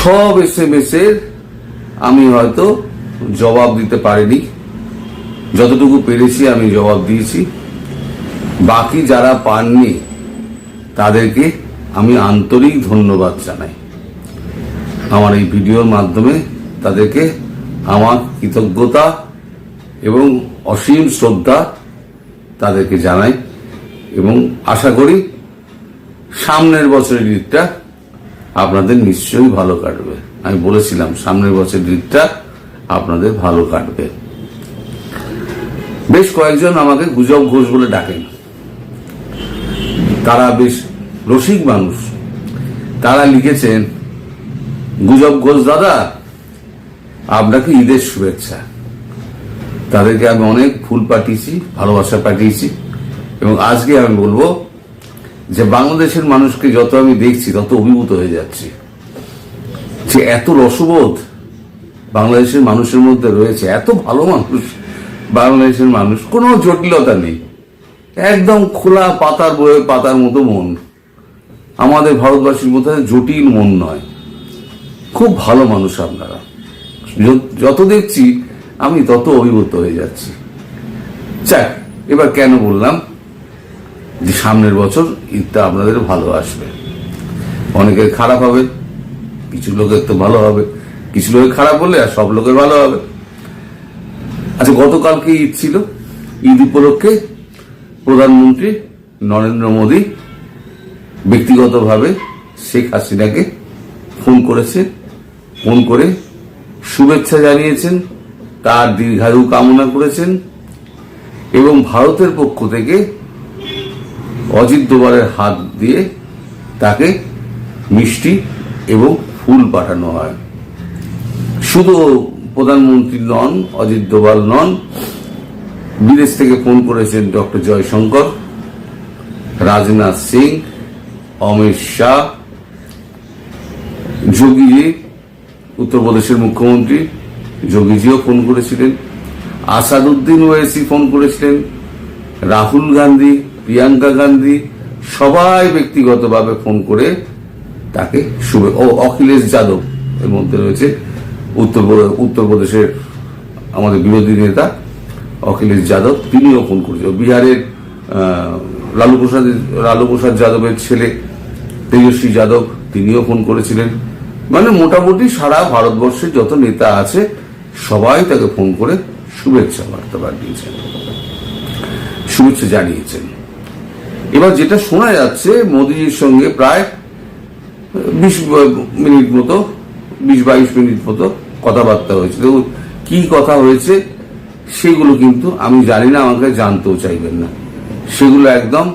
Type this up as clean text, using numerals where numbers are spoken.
সব SMS এর আমি হয়তো জবাব দিতে পারিনি, যতটুকু পেরেছি আমি জবাব দিয়েছি। বাকি যারা পাননি তাদেরকে আমি আন্তরিক ধন্যবাদ জানাই। আমার এই ভিডিওর মাধ্যমে তাদেরকে আমার কৃতজ্ঞতা এবং অসীম শ্রদ্ধা তাদেরকে জানাই এবং আশা করি সামনের বছরের ঈদটা আপনাদের নিশ্চয়ই ভালো কাটবে। আমি বলেছিলাম সামনের বছরের ঈদটা আপনাদের ভালো কাটবে। বেশ কয়েকজন আমাকে গুজব ঘোষ বলে ডাকেন, তারা বেশ রসিক মানুষ। তারা লিখেছেন, গুজব ঘোষ দাদা আপনাকে ঈদের শুভেচ্ছা। তাদেরকে আমি অনেক ফুল পাঠিয়েছি, ভালোবাসা পাঠিয়েছি এবং আজকে আমি বলবো যে বাংলাদেশের মানুষকে যত আমি দেখছি তত অভিভূত হয়ে যাচ্ছি যে এত রসবোধ বাংলাদেশের মানুষের মধ্যে রয়েছে। এত ভালো মানুষ বাংলাদেশের মানুষ, কোনো জটিলতা নেই, একদম খোলা পাতার বইয়ের পাতার মতো মন। আমাদের ভারতবাসীর মধ্যে জটিল মন নয়, খুব ভালো মানুষ আপনারা। যত দেখছি আমি তত অভিভূত হয়ে যাচ্ছি। যাক, এবার কেন বললাম যে সামনের বছর ঈদটা আপনাদের ভালো আসবে। অনেকের খারাপ হবে, কিছু লোকের তো ভালো হবে, কিছু লোকের খারাপ বললে আর সব লোকের ভালো হবে। আচ্ছা, গতকালকে ঈদ ছিল। ঈদ উপলক্ষে প্রধানমন্ত্রী নরেন্দ্র মোদী ব্যক্তিগতভাবে শেখ হাসিনাকে ফোন করেছে, ফোন করে শুভেচ্ছা জানিয়েছেন, তার দীর্ঘায়ু কামনা করেছেন এবং ভারতের পক্ষ থেকে অজিত দোভালের হাত দিয়ে তাকে মিষ্টি এবং ফুল পাঠানো হয়। শুধু প্রধানমন্ত্রী নন, অজিত দোভাল নন, বিদেশ থেকে ফোন করেছেন ডক্টর জয়শঙ্কর, রাজনাথ সিং, অমিত শাহ, যোগীজি, উত্তরপ্রদেশের মুখ্যমন্ত্রী যোগীজিও ফোন করেছিলেন, আসাদুদ্দিন ওয়েসি ফোন করেছিলেন, রাহুল গান্ধী, প্রিয়াঙ্কা গান্ধী, সবাই ব্যক্তিগতভাবে ফোন করে তাকে অখিলেশ যাদব এর মধ্যে রয়েছে, উত্তরপ্রদেশের আমাদের বিরোধী নেতা অখিলেশ যাদব, তিনিও ফোন করেছেন। বিহারের লালু প্রসাদ যাদবের ছেলে তেজস্বী যাদব, তিনিও ফোন করেছিলেন। মানে মোটামুটি সারা ভারতবর্ষের যত নেতা আছে সবাই তাকে ফোন করে শুভেচ্ছা বার্তা পাঠিয়েছেন, শুভেচ্ছা জানিয়েছেন। এবার যেটা শোনা যাচ্ছে, মোদীজির সঙ্গে প্রায় 20-22 মিনিট মতো কথাবার্তা হয়েছে। দেখুন কি কথা হয়েছে সেগুলো কিন্তু আমি জানি না, আমাকে জানতেও চাইবেন না, সেগুলো একদম